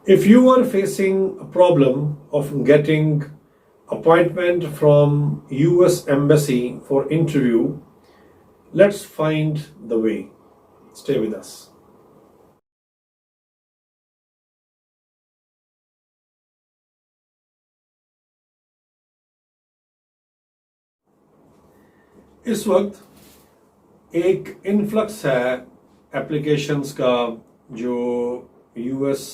If you are facing a problem of getting appointment from US Embassy for interview, let's find the way. Stay with us. इस वक्त एक influx है applications का जो US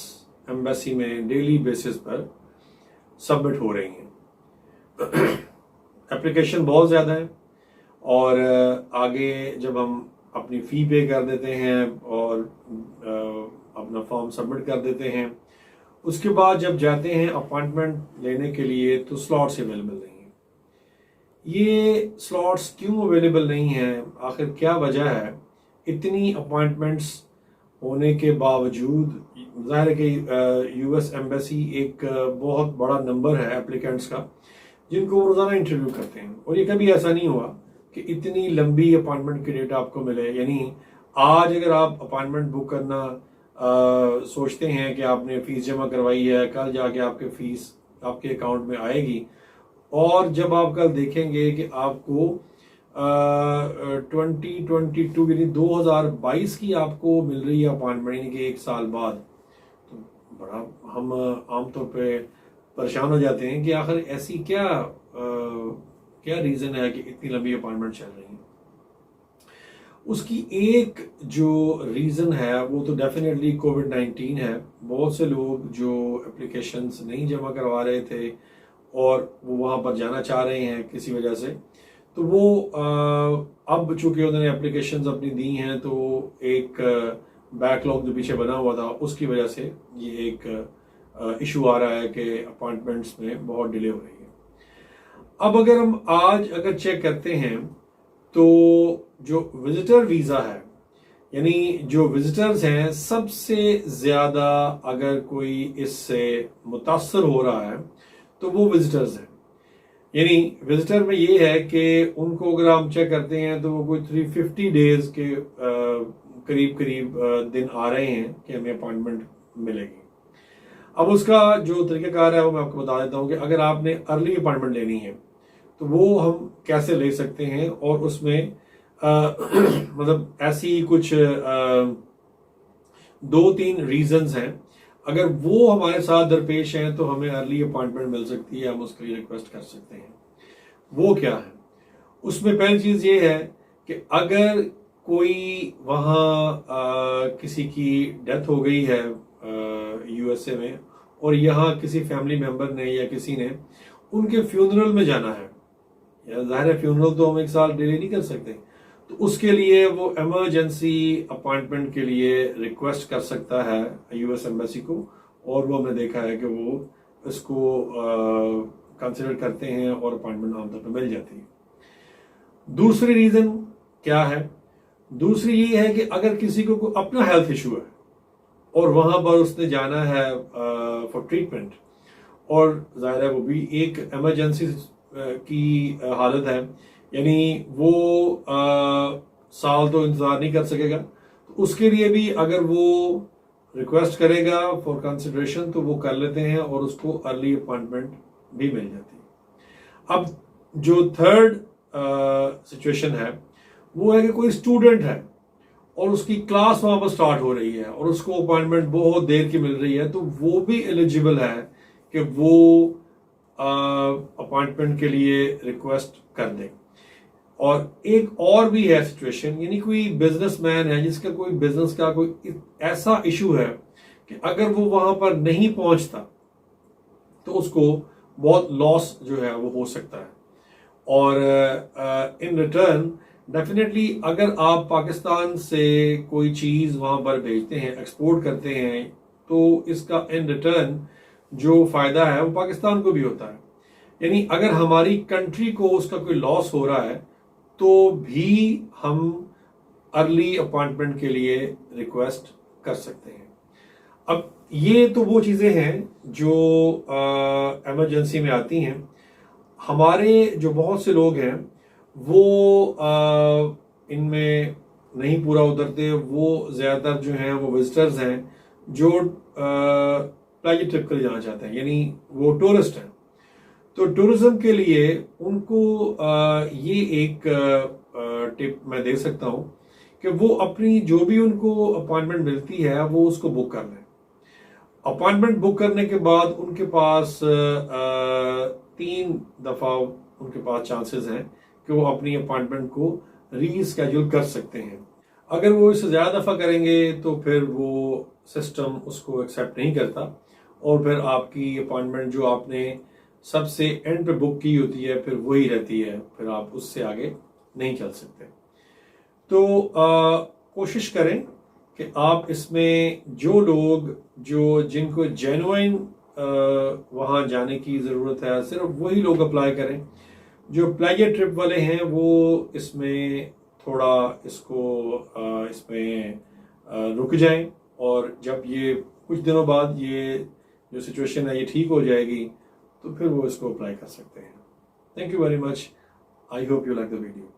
embassy में daily basis पर submit हो रही हैं। एप्लीकेशन बहुत ज़्यादा है और आगे जब हम अपनी फ़ी पे कर देते हैं और अपना फॉर्म सबमिट कर देते हैं, उसके बाद जब जाते हैं अपॉइंटमेंट लेने के लिए तो स्लॉट्स अवेलेबल नहीं हैं। ये स्लॉट्स क्यों अवेलेबल नहीं हैं, आखिर क्या वजह है? इतनी अपॉइंटमेंट्स होने के बावजूद ज़ाहिर है कि यूएस एम्बेसी एक बहुत बड़ा नंबर है एप्लीकेंट्स का जिनको वो रोज़ाना इंटरव्यू करते हैं, और ये कभी ऐसा नहीं हुआ कि इतनी लंबी अपॉइंटमेंट की डेट आपको मिले। यानी आज अगर आप अपॉइंटमेंट बुक करना सोचते हैं कि आपने फ़ीस जमा करवाई है, कल जाके आपके फ़ीस आपके अकाउंट में आएगी, और जब आप कल देखेंगे कि आपको 2022 यानी 2022 की आपको मिल रही है अपॉइंटमेंट, यानी कि 1 साल बाद, तो बड़ा हम आमतौर पे परेशान हो जाते हैं कि आखिर ऐसी क्या रीज़न है कि इतनी लंबी अपॉइंटमेंट चल रही है। उसकी एक जो रीज़न है वो तो डेफिनेटली कोविड-19 है। बहुत से लोग जो एप्लीकेशंस नहीं जमा करवा रहे थे और वो वहाँ पर जाना चाह रहे हैं किसी वजह से, तो वो अब चूंकि उन्होंने एप्लीकेशंस अपनी दी हैं तो एक बैकलॉग जो पीछे बना हुआ था उसकी वजह से ये एक इशू आ रहा है कि अपॉइंटमेंट्स में बहुत डिले हो रही है। अब अगर हम आज चेक करते हैं तो जो विजिटर वीज़ा है, यानी जो विजिटर्स हैं, सबसे ज़्यादा अगर कोई इससे मुतासर हो रहा है तो वो विजिटर्स हैं। यानी विजिटर में ये है कि उनको अगर हम चेक करते हैं तो वो कोई 350 डेज के करीब करीब दिन आ रहे हैं कि हमें अपॉइंटमेंट मिलेगी। अब उसका जो तरीक़ाकार है वो मैं आपको बता देता हूँ कि अगर आपने अर्ली अपॉइंटमेंट लेनी है तो वो हम कैसे ले सकते हैं, और उसमें मतलब ऐसी कुछ 2-3 रीजंस हैं। अगर वो हमारे साथ दरपेश हैं तो हमें अर्ली अपॉइंटमेंट मिल सकती है, हम उसके लिए रिक्वेस्ट कर सकते हैं। वो क्या है? उसमें पहली चीज़ ये है कि अगर कोई वहाँ किसी की डेथ हो गई है यूएसए में, और यहाँ किसी फैमिली मेम्बर ने या किसी ने उनके फ्यूनरल में जाना है, या ज़ाहिर है फ्यूनरल तो हम 1 साल डिले नहीं कर सकते, तो उसके लिए वो इमरजेंसी अपॉइंटमेंट के लिए रिक्वेस्ट कर सकता है यूएस एम्बेसी को, और वो हमने देखा है कि वो इसको कंसिडर करते हैं और अपॉइंटमेंट आमतौर पर मिल जाती है। दूसरी रीज़न क्या है? दूसरी ये है कि अगर किसी को कोई अपना हेल्थ इशू है और वहाँ पर उसने जाना है फॉर ट्रीटमेंट, और ज़ाहिर है वो भी एक इमरजेंसी की हालत है, यानी वो साल तो इंतज़ार नहीं कर सकेगा, तो उसके लिए भी अगर वो रिक्वेस्ट करेगा फॉर कंसिडरेशन तो वो कर लेते हैं और उसको अर्ली अपॉइंटमेंट भी मिल जाती है। अब जो थर्ड सिचुएशन है वो है कि कोई स्टूडेंट है और उसकी क्लास वहाँ पर स्टार्ट हो रही है और उसको अपॉइंटमेंट बहुत देर की मिल रही है, तो वो भी एलिजिबल है कि वो अपॉइंटमेंट के लिए रिक्वेस्ट कर दें। और एक और भी है सिचुएशन, यानी कोई बिजनेसमैन है जिसका कोई बिजनेस का कोई ऐसा इशू है कि अगर वो वहां पर नहीं पहुंचता तो उसको बहुत लॉस जो है वो हो सकता है, और इन रिटर्न डेफिनेटली अगर आप पाकिस्तान से कोई चीज़ वहां पर भेजते हैं, एक्सपोर्ट करते हैं, तो इसका इन रिटर्न जो फ़ायदा है वो पाकिस्तान को भी होता है। यानी अगर हमारी कंट्री को उसका कोई लॉस हो रहा है तो भी हम अर्ली अपॉइंटमेंट के लिए रिक्वेस्ट कर सकते हैं। अब ये तो वो चीज़ें हैं जो इमरजेंसी में आती हैं। हमारे जो बहुत से लोग हैं वो इनमें नहीं पूरा उतरते, वो ज़्यादातर जो हैं वो विजिटर्स हैं जो प्लेजर ट्रिप के लिए जाना चाहते हैं, यानी वो टूरिस्ट हैं, तो टूरिज्म के लिए उनको ये एक टिप मैं दे सकता हूँ कि वो अपनी जो भी उनको अपॉइंटमेंट मिलती है वो उसको बुक कर लें। अपॉइंटमेंट बुक करने के बाद उनके पास 3 दफ़ा उनके पास चांसेस हैं कि वो अपनी अपॉइंटमेंट को रीस्केड्यूल कर सकते हैं। अगर वो इससे ज़्यादा दफ़ा करेंगे तो फिर वो सिस्टम उसको एक्सेप्ट नहीं करता और फिर आपकी अपॉइंटमेंट जो आपने सबसे एंड पे बुक की होती है फिर वही रहती है, फिर आप उससे आगे नहीं चल सकते। तो कोशिश करें कि आप इसमें जो लोग जिनको जेन्युइन वहाँ जाने की ज़रूरत है सिर्फ वही लोग अप्लाई करें। जो प्लेजर ट्रिप वाले हैं वो इसमें थोड़ा इसमें रुक जाएं, और जब ये कुछ दिनों बाद ये जो सिचुएशन है ये ठीक हो जाएगी तो फिर वो इसको अप्लाई कर सकते हैं। Thank you very much. I hope you like the video.